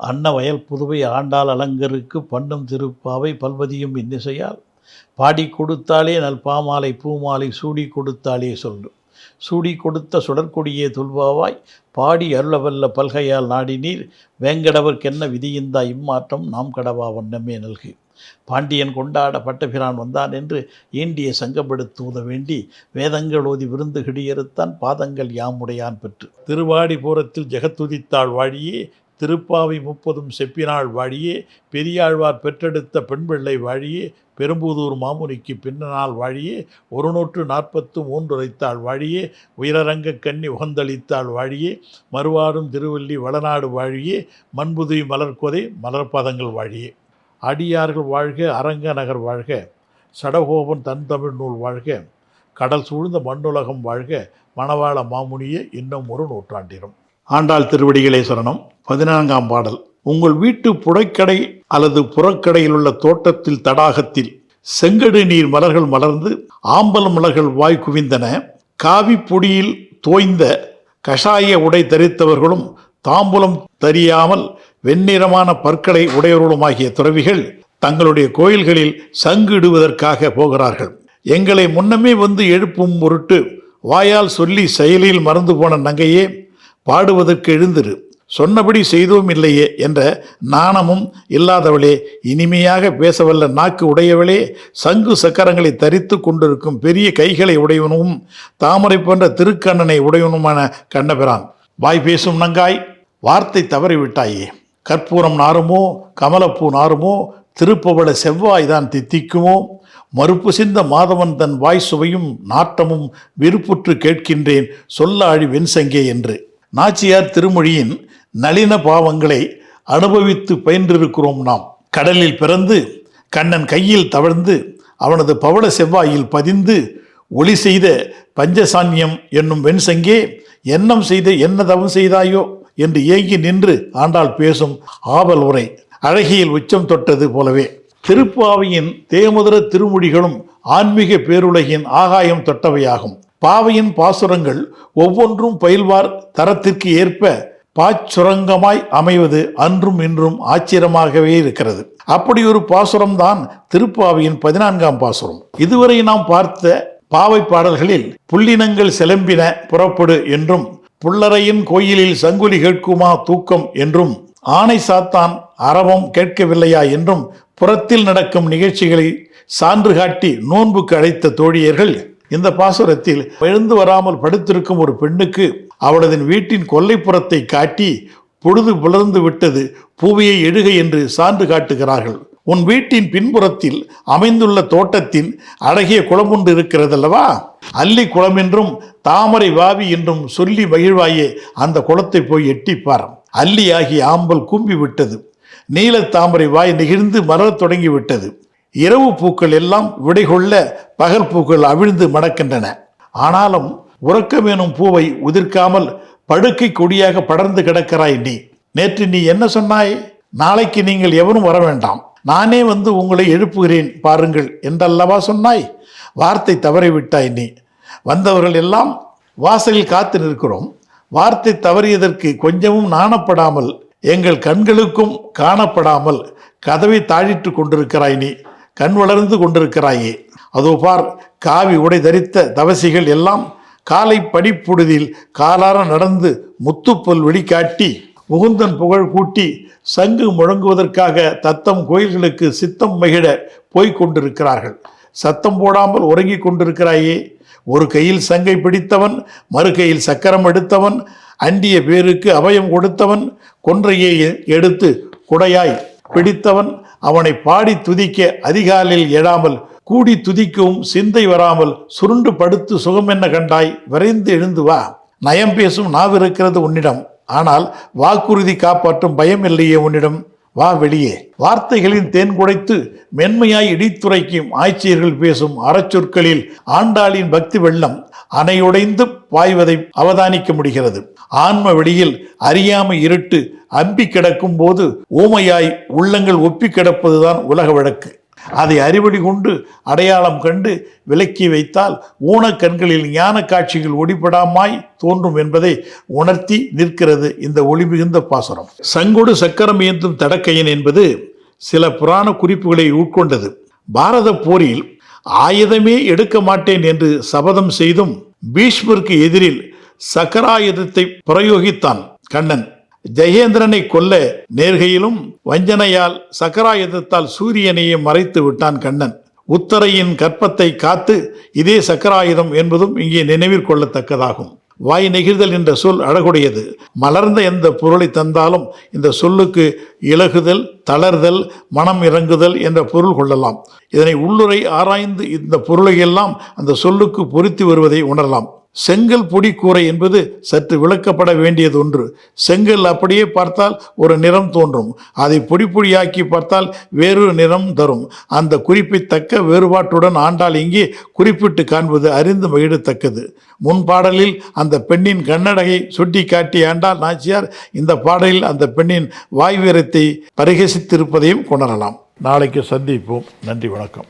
அன்னவயல் புதுவை ஆண்டாள் அலங்கருக்கு பண்ணும் திருப்பாவை பல்வதியும் இன்னிசையால் பாடி கொடுத்தாலே நல் பாமாலை பூமாலை சூடி கொடுத்தாலே சொல்லு. சூடி கொடுத்த சுடற்கொடியே துல்வாவாய் பாடி அருளவல்ல பல்கையால் நாடினீர் வேங்கடவர்க்கென்ன விதியிந்தா இம்மாற்றம் நாம் கடவா வண்ணமே நல்கு. பாண்டியன் கொண்டாட பட்டபிரான் வந்தான் என்று ஈண்டிய சங்கப்படுத்துவத வேண்டி வேதங்கள் ஓதி விருந்து கிடியறுத்தான் பாதங்கள் யாமுடையான் பெற்று. திருவாடிபுரத்தில் ஜெகத்துதித்தாள் வாழியே திருப்பாவை 30 செப்பினாள் வாழியே பெரியாழ்வார் பெற்றெடுத்த பெண்பிள்ளை வாழியே பெரும்புதூர் மாமுனிக்கு பின்னனால் வாழியே 143 உரைத்தாள் வாழியே உயரரங்க கண்ணி உகந்தளித்தாள் வாழியே மறுவாடும் திருவள்ளி வளநாடு வாழியே மண்புதுவி மலர்கொதை மலர்பாதங்கள் வாழியே. அடியார்கள் வாழ்க அரங்க நகர் வாழ்க சடகோபன் தன் தமிழ் நூல் வாழ்க கடல் சூழ்ந்த மண்ணுலகம் வாழ்க மணவாள மாமுனியே இன்னும் ஒரு நூற்றாண்டிலும். ஆண்டாள் திருவடிகளே சரணம். 14ஆம் பாடல். உங்கள் வீட்டு புடைக்கடை அல்லது புறக்கடையில் உள்ள தோட்டத்தில் தடாகத்தில் செங்கடு நீர் மலர்கள் மலர்ந்து ஆம்பல் மலர்கள் வாய் குவிந்தன. காவி பொடியில் தோய்ந்த கஷாய உடை தரித்தவர்களும் தாம்பூலம் தரியாமல் வெண்ணிறமான பற்களை உடையவர்களுமாகிய துறவிகள் தங்களுடைய கோயில்களில் சங்கு இடுவதற்காக போகிறார்கள். எங்களை முன்னமே வந்து எழுப்பும் பொருட்டு வாயால் சொல்லி செயலில் மறந்து போன நங்கையே பாடுவதற்கு எழுந்திரு, சொன்னபடி செய்தோம் இல்லையே என்ற நாணமும் இல்லாதவளே, இனிமையாக பேசவல்ல நாக்கு உடையவளே, சங்கு சக்கரங்களை தரித்து கொண்டிருக்கும் பெரிய கைகளை உடையவனும் தாமரை போன்ற திருக்கண்ணனை உடையவனுமான கண்ணபிரான், வாய் பேசும் நங்காய் வார்த்தை தவறிவிட்டாயே. கற்பூரம் நாருமோ கமலப்பூ நாருமோ திருப்பவள செவ்வாய்தான் தித்திக்குமோ மறுப்பு சிந்த மாதவன் தன் வாய் சுவையும் நாட்டமும் விருப்புற்று கேட்கின்றேன் சொல்லாழி வெண்சங்கே என்று. நாச்சியார் திருமொழியின் நளின பாவங்களை அனுபவித்து பயின்றிருக்கிறோம் நாம். கடலில் பிறந்து கண்ணன் கையில் தவழ்ந்து அவனது பவள செவ்வாயில் பதிந்து ஒளி செய்த பஞ்சசான்யம் என்னும் வெண்சங்கே எண்ணம் செய்த என்ன தவம் செய்தாயோ என்று ஏங்கி நின்று ஆண்டாள் பேசும் ஆவல் உரை அழகியில் உச்சம் தொட்டது போலவே. திருப்பாவையின் தேமுதர திருமொழிகளும் ஆன்மீக பேருலகின் ஆகாயம் தொட்டவையாகும். பாவையின் பாசுரங்கள் ஒவ்வொன்றும் பயில்வார் தரத்திற்கு ஏற்ப பாச்சுரங்கமாய் அமைவது அன்றும் இன்றும் ஆச்சரியமாகவே இருக்கிறது. அப்படி ஒரு பாசுரம்தான் திருப்பாவையின் 14ஆம் பாசுரம். இதுவரை நாம் பார்த்த பாவை பாடல்களில் புள்ளினங்கள் சிலம்பின புறப்படு என்றும் புள்ளரையின் கோயிலில் சங்குலி கேட்குமா தூக்கம் என்றும் ஆனை சாத்தான் அரவம் கேட்கவில்லையா என்றும் புறத்தில் நடக்கும் நிகழ்ச்சிகளை சான்று காட்டி நோன்புக்கு அழைத்த தோழியர்கள் இந்த பாசுரத்தில் எழுந்து வராமல் படுத்திருக்கும் ஒரு பெண்ணுக்கு அவளது வீட்டின் கொல்லைப்புறத்தை காட்டி பொழுது புலர்ந்து விட்டது பூவையை எழுக என்று சான்று காட்டுகிறார்கள். உன் வீட்டின் பின்புறத்தில் அமைந்துள்ள தோட்டத்தின் அழகிய குளம் ஒன்று இருக்கிறதல்லவா, அல்லி குளம் என்றும் தாமரை வாவி என்றும் சொல்லி மகிழ்வாயே அந்த குளத்தை போய் எட்டிப்பார். அல்லி ஆகிய ஆம்பல் கூம்பி விட்டது, நீல தாமரை வாய் நெகிழ்ந்து மலர் தொடங்கி விட்டது. இரவு பூக்கள் எல்லாம் விடை கொள்ள பகல் பூக்கள் அவிழ்ந்து மடக்கின்றன. ஆனாலும் உறக்கமேனும் பூவை உதிர்க்காமல் படுக்கை கொடியாக படர்ந்து கிடக்கிறாய் நீ. நேற்று நீ என்ன சொன்னாய்? நாளைக்கு நீங்கள் எவரும் வர வேண்டாம், நானே வந்து உங்களை எழுப்புகிறேன் பாருங்கள் என்றல்லவா சொன்னாய். வார்த்தை தவறிவிட்டாய் நீ. வந்தவர்கள் எல்லாம் வாசலில் காத்து நிற்கிறோம். வார்த்தை தவறியதற்கு கொஞ்சமும் நாணப்படாமல் எங்கள் கண்களுக்கும் காணப்படாமல் கதவை தாழிட்டு கொண்டிருக்கிறாய் நீ. கண் வளர்ந்து கொண்டிருக்கிறாயே. அதோ பார், காவி உடை தரித்த தவசிகள் எல்லாம் காலை படிப்புடுதில் காலார நடந்து முத்துப்பொல் வெளிக்காட்டி முகுந்தன் புகழ் கூட்டி சங்கு முழங்குவதற்காக தத்தம் கோயில்களுக்கு சித்தம் மகிழ போய்க் கொண்டிருக்கிறார்கள். சத்தம் போடாமல் உறங்கி கொண்டிருக்கிறாயே. ஒரு கையில் சங்கை பிடித்தவன், மறு கையில் சக்கரம் எடுத்தவன், அண்டிய பேருக்கு அபயம் கொடுத்தவன், கொன்றையை எடுத்து குடையாய் பிடித்தவன், அவனை பாடி துதிக்க அதிகாலையில் எழாமல் கூடி துதிக்கவும் சிந்தை வராமல் சுருண்டு படுத்து சுகம் என்ன கண்டாய்? விரைந்து எழுந்து வா. நயம் பேசும் நாவிருக்கிறது உன்னிடம், ஆனால் வாக்குறுதி காப்பாற்றும் பயம் இல்லையே உன்னிடம். வா வெளியே. வார்த்தைகளின் தேன் குடைத்து மென்மையாய் இடித்துரைக்கும் ஆய்ச்சியர்கள் பேசும் அறச்சொற்களில் ஆண்டாளின் பக்தி வெள்ளம் அணையுடைந்து பாய்வதை அவதானிக்க முடிகிறது. ஆன்ம வெளியில் அறியாமை இருட்டு அம்பி கிடக்கும் போது ஊமையாய் உள்ளங்கள் ஒப்பி கிடப்பதுதான் உலக வழக்கு. அதை அறிவொளி கொண்டு அடையாளம் கண்டு விலக்கி வைத்தால் ஊனக்கண்களில் ஞான காட்சிகள் ஒளிபடாமாய் தோன்றும் என்பதை உணர்த்தி நிற்கிறது இந்த ஒளி மிகுந்த பாசுரம். சங்கொடு சக்கரம் ஏந்தும் தடக்கையன் என்பது சில புராண குறிப்புகளை உட்கொண்டது. பாரத போரில் ஆயுதமே எடுக்க மாட்டேன் என்று சபதம் செய்தும் பீஷ்மருக்கு எதிரில் சக்கராயுதத்தை பிரயோகித்தான் கண்ணன். ஜெயேந்திரனை கொல்ல நேர்கையிலும் வஞ்சனையால் சக்கராயுதத்தால் சூரியனையே மறைத்து விட்டான் கண்ணன். உத்தரையின் கற்பத்தை காத்து இதே சக்கராயுதம் என்பதும் இங்கே நினைவில் கொள்ளத்தக்கதாகும். வாய் நெகிழ்தல் என்ற சொல் அழகுடையது. மலர்ந்த எந்த பொருளை தந்தாலும் இந்த சொல்லுக்கு இலகுதல், தளர்தல், மனம் இறங்குதல் என்ற பொருள் கொள்ளலாம். இதனை உள்ளுரை ஆராய்ந்து இந்த பொருளையெல்லாம் அந்த சொல்லுக்கு பொருத்தி வருவதை உணரலாம். செங்கல் பொடி கூரை என்பது சற்று விளக்கப்பட வேண்டியது ஒன்று. செங்கல் அப்படியே பார்த்தால் ஒரு நிறம் தோன்றும், அதை பொடி பொடியாக்கி பார்த்தால் வேறொரு நிறம் தரும். அந்த குறிப்பை தக்க வேறுபாட்டுடன் ஆண்டாள் இங்கே குறிப்பிட்டு காண்பது அறிந்து மகிழத்தக்கது. முன் பாடலில் அந்த பெண்ணின் கண்ணடகை சுட்டி காட்டி ஆண்டாள் நாச்சியார் இந்த பாடலில் அந்த பெண்ணின் வாய் வீரத்தை பரிகசித்திருப்பதையும் கொணரலாம். நாளைக்கு சந்திப்போம். நன்றி, வணக்கம்.